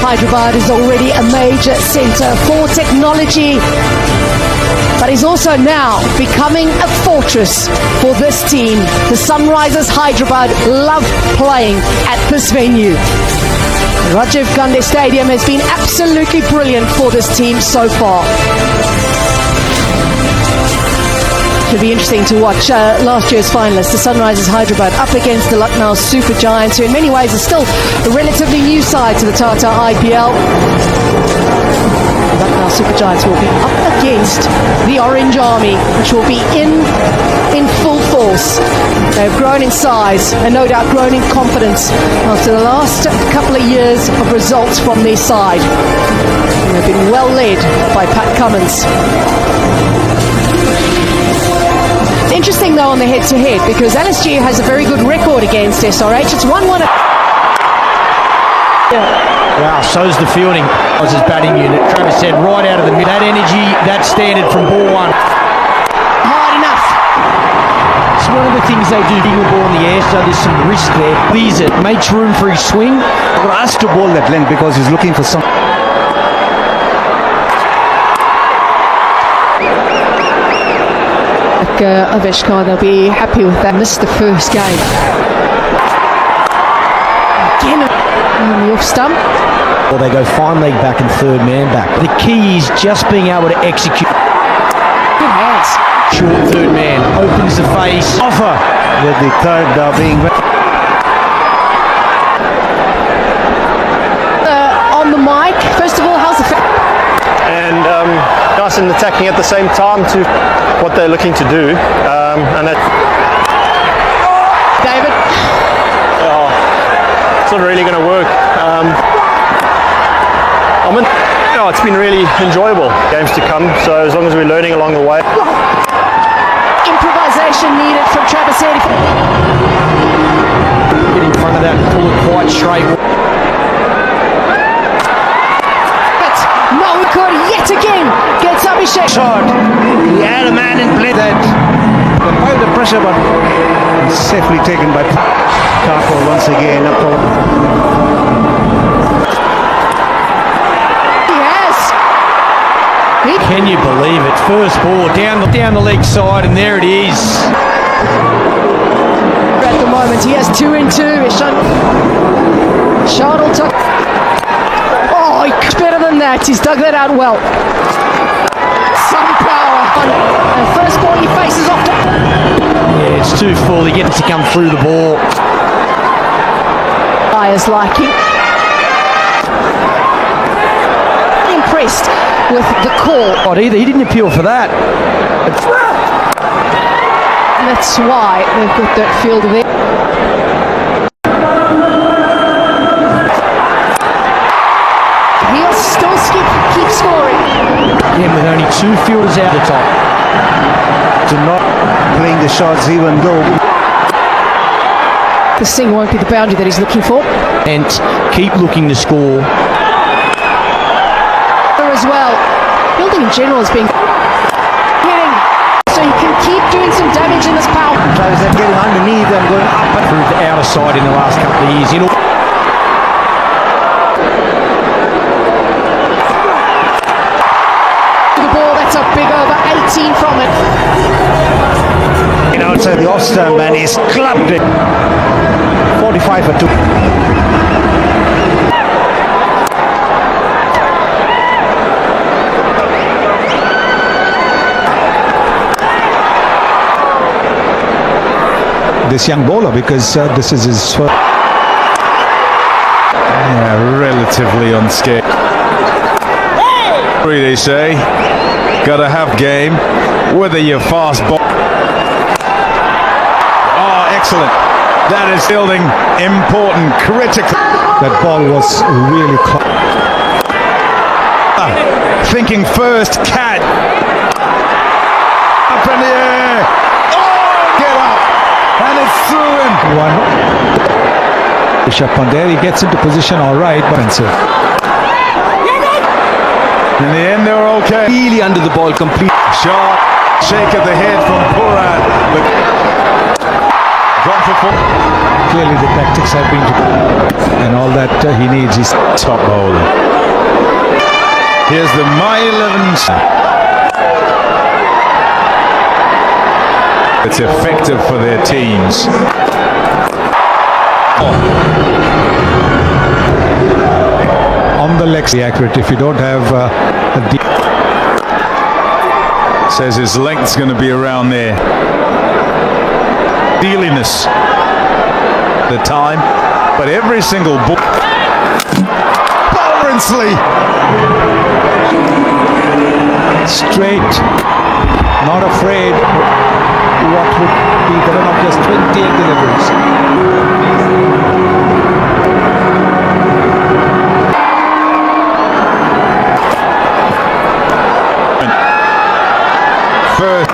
Hyderabad is already a major centre for technology, but is also now becoming a fortress for this team. The Sunrisers Hyderabad love playing at this venue. Rajiv Gandhi Stadium has been absolutely brilliant for this team so far. It'll be interesting to watch last year's finalists, the Sunrisers Hyderabad, up against the Lucknow Super Giants, who in many ways are still a relatively new side to the Tata IPL. The Lucknow Super Giants will be up against the Orange Army, which will be in full force. They've grown in size and no doubt grown in confidence after the last couple of years of results from their side. And they've been well led by Pat Cummins. Interesting though on the head-to-head, because LSG has a very good record against SRH. It's 1-1. Wow, so's the fielding. Was his batting unit. Travis said right out of the mid. That energy, that standard from ball one. Hard enough. It's one of the things they do, big ball in the air, so there's some risk there. Please it, makes room for his swing. I've asked to bowl that length because he's looking for some. Aveshkar, they'll be happy with that. Missed the first game. Again on the off stump. Or they go fine leg back and third man back. The key is just being able to execute. Good hands. Short third man, opens the face. Offer. With the third being... On the mic, first of all, how's the... And nice and attacking at the same time to what they're looking to do. And that, David. It's not really going to work. It's been really enjoyable. Games to come, so as long as we're learning along the way. Improvisation needed from Travis Eddy. Get in front of that and pull it quite straight. But no, he could yet again gets Abhishek. Shot. He had a man in play that applied the pressure, but safely taken by Thakur once again. Can you believe it? First ball down the leg side, and there it is. At the moment, he has 2 in 2. Shardul took. Oh, he's better than that. He's dug that out well. Some power. And first ball he faces off. Yeah, it's too full. He gets to come through the ball. Players liking. Impressed with the call. Not either. He didn't appeal for that. That's why they've got that fielder there. He'll still keep scoring. Yeah, with only 2 fielders out the top. To not playing the shots even though. This thing won't be the boundary that he's looking for. And keep looking to score. As well. Fielding in general has been hitting, so he can keep doing some damage in this power. Travis is getting underneath and going up. Proved out of sight in the last couple of years. The ball, that's a big over 18 from it. Outside the off-stump and he's clubbed it. 45 for 2. This young bowler, because this is his first. Yeah, relatively unscathed. They say, gotta have game, whether you're fast ball. Oh, excellent. That is fielding important, critical. That ball was really close. Thinking first, cat. Up in the air. Oh, get up. And it's through him. Rishabh Pandey, he gets into position all right, but offensive. In the end, they were okay. Really under the ball, complete. Shot, shake of the head from Purad. But gone for four. Clearly the tactics have been and all that he needs is Top bowler. Here's the My 11s. It's effective for their teams. on the legs accurate. If you don't have a deep Says his length's going to be around there. Steeliness. The time. But every single ball. Bowler straight, not afraid what would be the run of just 28 deliveries. First.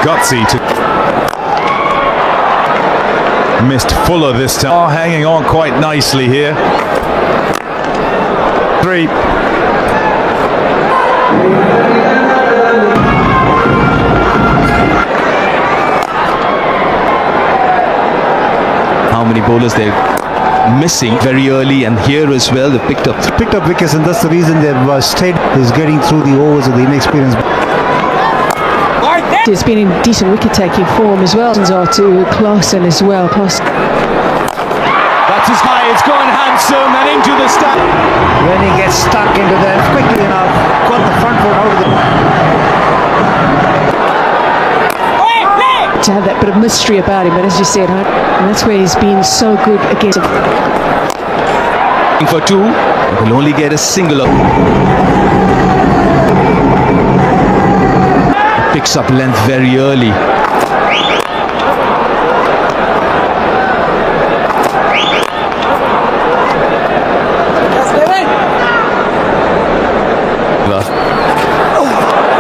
Gutsy to missed Fuller this time. Oh, hanging on quite nicely here. 3. How many bowlers they're missing very early, and here as well they picked up Wickets, and that's the reason they've stayed, is getting through the overs of the inexperienced. It's been in decent wicket-taking form as well. Are to Clarkson as well. That's as high, it's gone handsome and into the stand. When he gets stuck into them quickly enough, got the front foot out of the... To have that bit of mystery about him, but as you said, and that's where he's been so good against him. for 2. Will only get a single. Picks up length very early.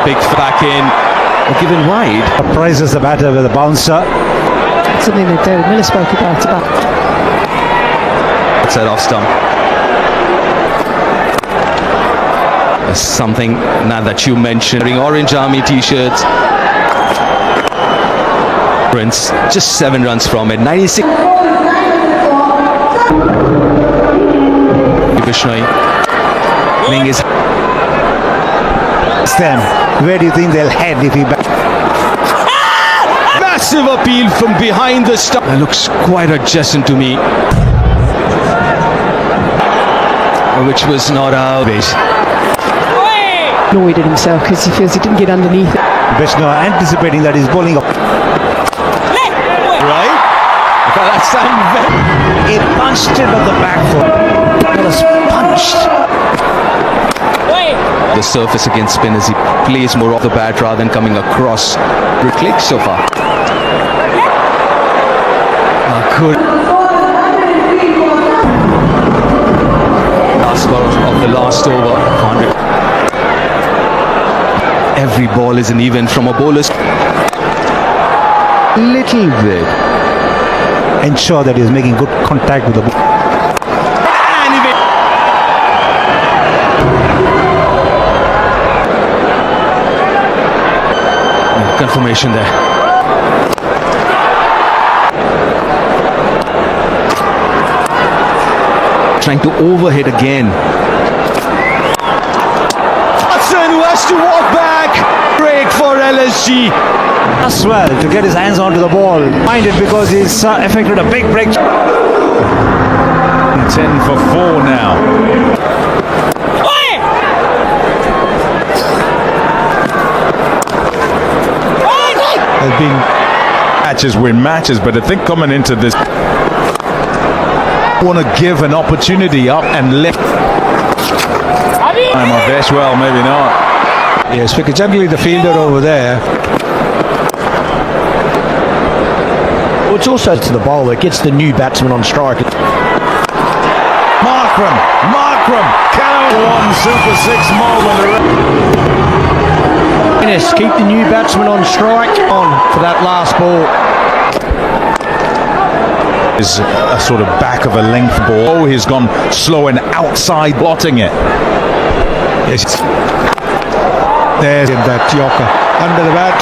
Big back in, given wide. Surprises the batter with a bouncer. That's something that David Miller spoke about. It's that off stump. Something now that you mentioned, wearing orange army t-shirts. Prince just 7 runs from it. 96. Bishnoi playing his. Them. Where do you think they'll head if he Massive appeal from behind the stump. That looks quite adjacent to me, which was not our base. Annoyed at himself because he feels he didn't get underneath it. Bishnoi anticipating that he's bowling up. Right? That's He punched it on the back foot. That was punched. the surface against spin as he plays more off the bat rather than coming across. Good click so far. Good. Last ball of the last over. 100. Every ball is an event from a bowler's. Little bit. Ensure that he's making good contact with the ball. Confirmation there. Trying to overhit again. Hudson who has to walk back. Break for LSG. As well to get his hands onto the ball. Mind it because he's effected a big break. 10 for 4 now. Has been Matches win matches, but I think coming into this, want to give an opportunity up and left. I'm of best, well, maybe not. yes, because generally the fielder over there. Well, it's also to the bowler, it gets the new batsman on strike. Markram, Cannon 1 Super 6 moment. Yes, keep the new batsman on strike on for that last ball. Is a sort of back of a length ball. Oh, he's gone slow and outside, blotting it. Yes. There's that Yorker. under the bat.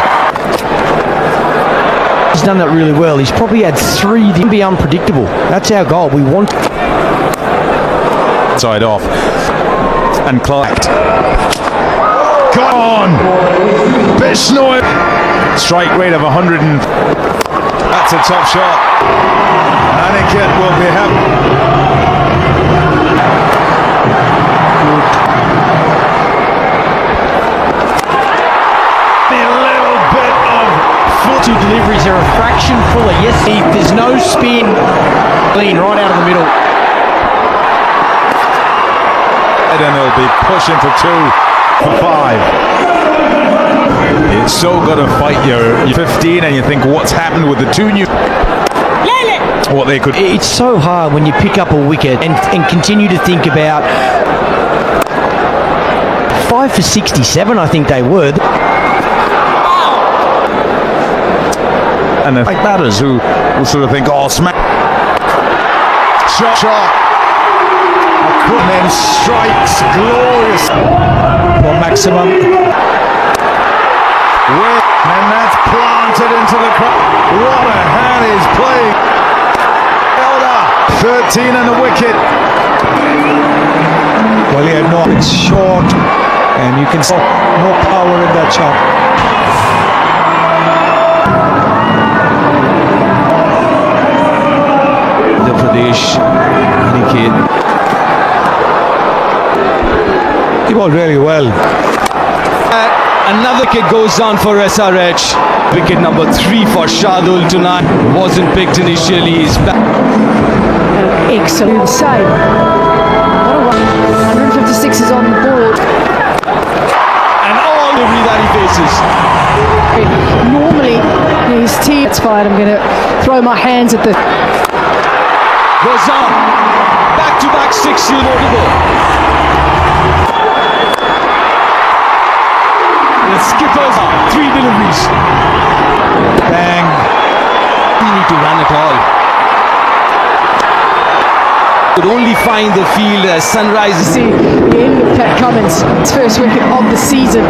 He's done that really well. He's probably had 3. He'll be unpredictable. That's our goal. We want... Side off. And Clark. Gone! Bisnoy! Strike rate of 100 and... That's a top shot. Aniket will be happy. A little bit of... 2 deliveries are a fraction fuller. Yes, there's no spin. Clean right out of the middle. And they'll be pushing for 2 for 5. It's so got to fight your 15, and you think, what's happened with the 2 new... What they could... It's so hard when you pick up a wicket and continue to think about 5 for 67, I think they were. And then like batters who will sort of think, oh, smack. Shot. And then strikes, glorious. For maximum. And that's planted into the crowd. What a hand he's playing. 13 and a wicket. Well, he had no, it's short, and you can see no power in that shot. The Pradesh, Aniket. He bowled really well. Another wicket goes down for SRH. Wicket number 3 for Shardul tonight. Wasn't picked initially. He's back. Excellent save. What a 156 is on the board. And all the that he faces. Normally, his team gets fired. I'm going to throw my hands at the... Goes down. Back-to-back 6 he'll go to go. The skippers, 3 deliveries. Bang. We need to run it all. Could only find the field as Sunrise. See the end of Pat Cummins, his first wicket of the season.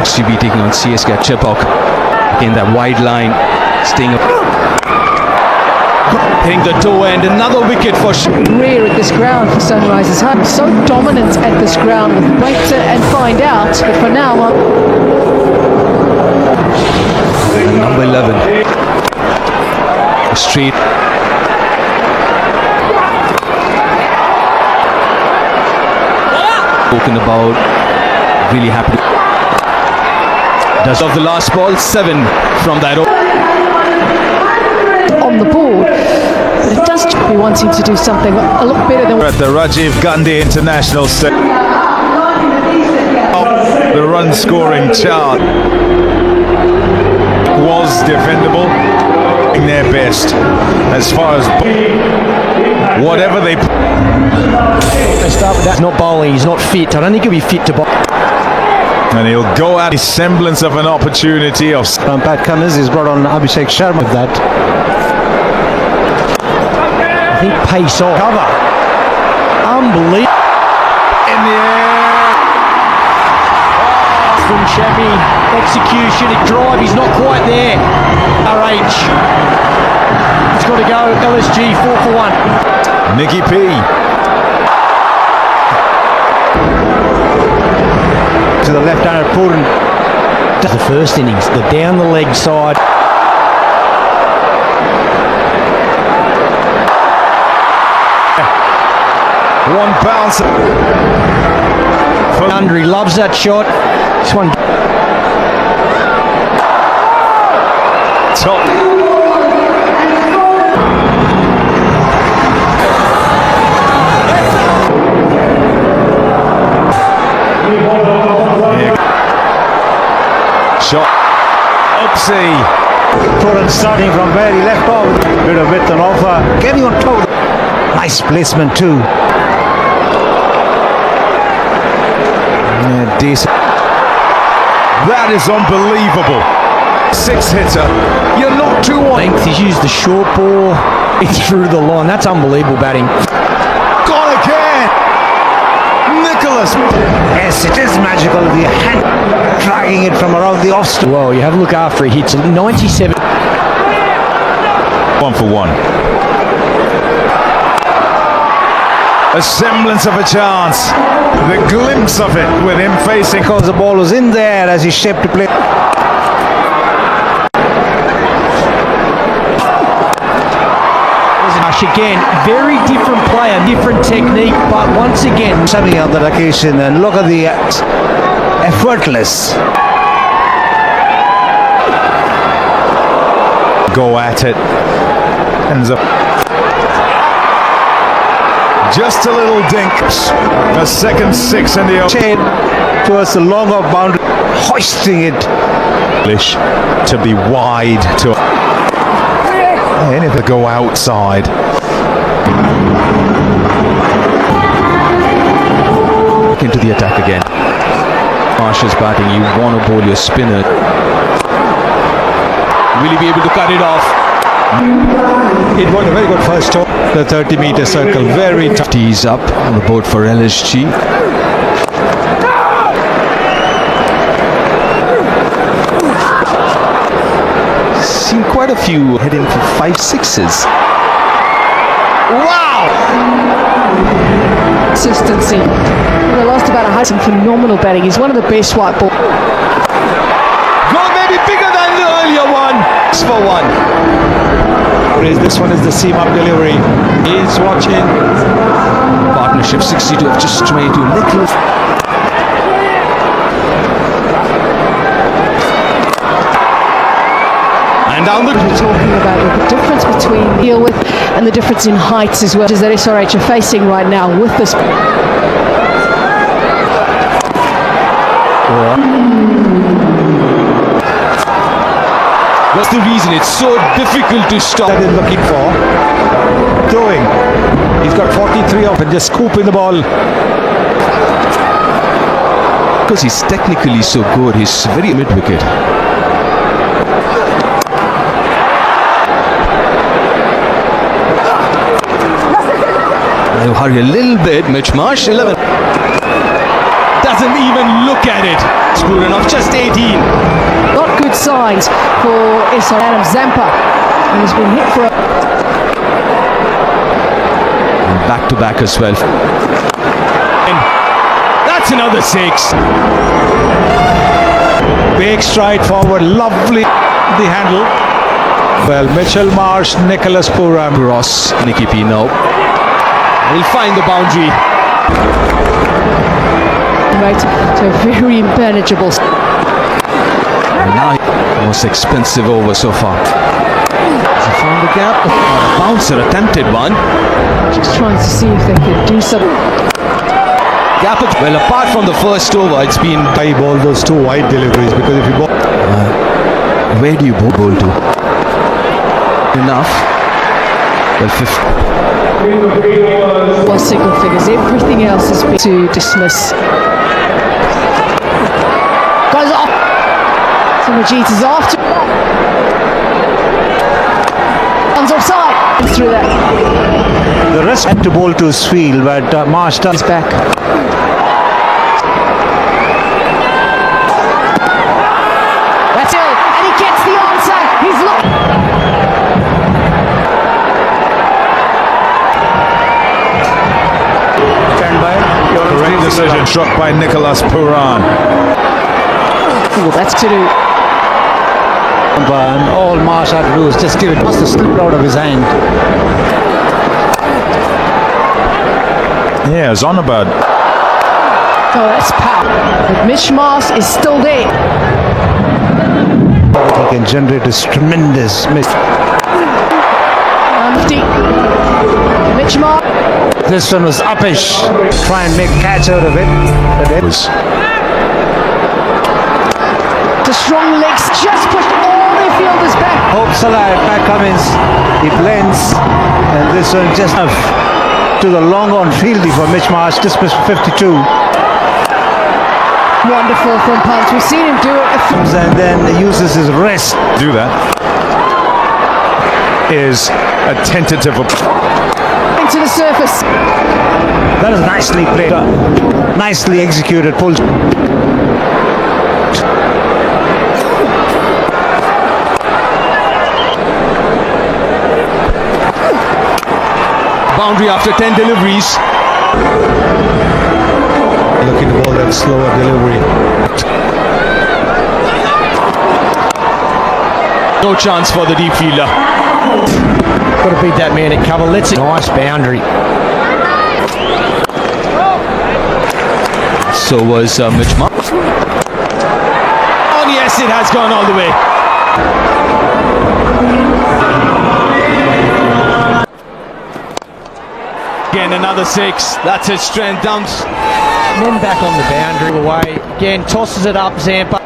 Should be taking on CSK Chepok. Again, that wide line. Staying up. Hitting the toe end. Another wicket for Rare at this ground for Sunrisers. So dominant at this ground. We'll wait and find out. But for now, Number 11. Straight. Spoken about. Really happy. does of the last ball, 7 from that. On the board. But it does be wanting to do something a lot better than... At the Rajiv Gandhi International Stadium. The run scoring chart was defendable in their best as far as whatever they start with that. He's not bowling, he's not fit. I don't think he'll be fit to bowl. And he'll go at a semblance of an opportunity of From Pat Cummins, he's brought on Abhishek Sharma with that. I think pace off. Cover. Unbelievable. in the air. From Shabby. Execution, a drive, he's not quite there. RH. It's got to go. LSG 4 for 1. Nicky P. To the left-hander Pooran. The first innings, the down the leg side. One bounce. Under, he loves that shot. This one. Top. Shot. Oopsie. Pooran starting from where he left off. Bit of width and offer. Getting on top. Nice placement too. Yeah, decent. That is unbelievable. 6-hitter. You're not too on. Length, he's used the short ball. It's through the line. That's unbelievable batting. Gone again. Nicholas. Yes, it is magical. The hand dragging it from around the off stump. Well, you have a look after he hits 97. 1 for 1. A semblance of a chance. The glimpse of it with him facing. Because the ball was in there as he shaped to play. Again, very different player, different technique, but once again, Sunny on that occasion, and look at the effortless. Go at it. Ends up. Just a little dink. A second 6 in the Chain towards the long off boundary, hoisting it. to be wide to. Anything to go outside. Into the attack again. Marsh's batting, you want to bowl your spinner. Will he be able to cut it off? It was a very good first stop. The 30-meter circle, very tough. Tees up on the board for LSG. Seen quite a few heading for 5-6s. wow! Consistency. They lost about 100. Phenomenal batting. He's one of the best white ball. Goal maybe bigger than the earlier one. 6 for 1. This one is the seam-up delivery. He's watching. Partnership 62 of just 22. Nicholas. And down the. We're talking about the difference between deal with and the difference in heights as well, which is that SRH are facing right now with this. What's the reason it's so difficult to stop? That is looking for throwing. He's got 43 off and just scooping the ball. Because he's technically so good, he's very mid-wicket. I'll hurry a little bit. Mitch Marsh, 11. Doesn't even look at it. Scored enough, just 18. Not good signs for SRH. Adam Zampa, who's been hit for a Back to back as well. And that's another 6. Big stride forward, lovely the handle. Well, Mitchell Marsh, Nicholas Pooran. Ross, Nicky P now. He'll find the boundary. right to a very impenetrable. Now, most expensive over so far. Has he found the gap? A bouncer attempted one. Just trying to see if they could do something. Gap, well, apart from the first over, it's been. I ball those two wide deliveries because if you ball. Where do you bowl to? Enough. Well, 50. Was single figures. Everything else has been to dismiss. Goes off. Majid is after. Comes offside. Through that. The rest had to bowl to his field, but Marsh does Back. That's it. And he gets the answer. He's looking. Correct decision struck by Nicholas Pooran. Well, that's to do. and all Marsh had to do is just give it, must have slipped out of his hand. Yeah, Zonabad. Oh, that's power. But Mitch Marsh is still there. What he can generate is tremendous. 50. Mitch Marsh. This one was uppish. Try and make catch out of it. But it was. The strong legs just pushed all their fielders back. Hope Salah, Pat Cummins, he blends, and this one just to the long on fielding for Mitch Marsh, dismissed for 52. Wonderful from punts. We've seen him do it. And then he uses his wrist. Do that is a tentative. to the surface. That is nicely played, nicely executed pull. Boundary after 10 deliveries. Looking to ball that slower delivery. No chance for the deep fielder. Got to beat that man at cover. Let's nice boundary. So was Mitch Marsh. Oh yes, it has gone all the way. Again, another 6. That's his strength. Dumps. Men back on the boundary away. Again, tosses it up, Zampa.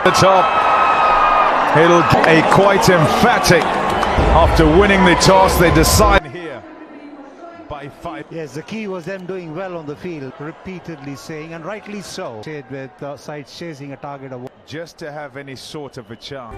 The top. It'll a quite emphatic. After winning the toss, they decide here by 5. Yes, the key was them doing well on the field, repeatedly saying, and rightly so, with sides chasing a target of Just to have any sort of a chance.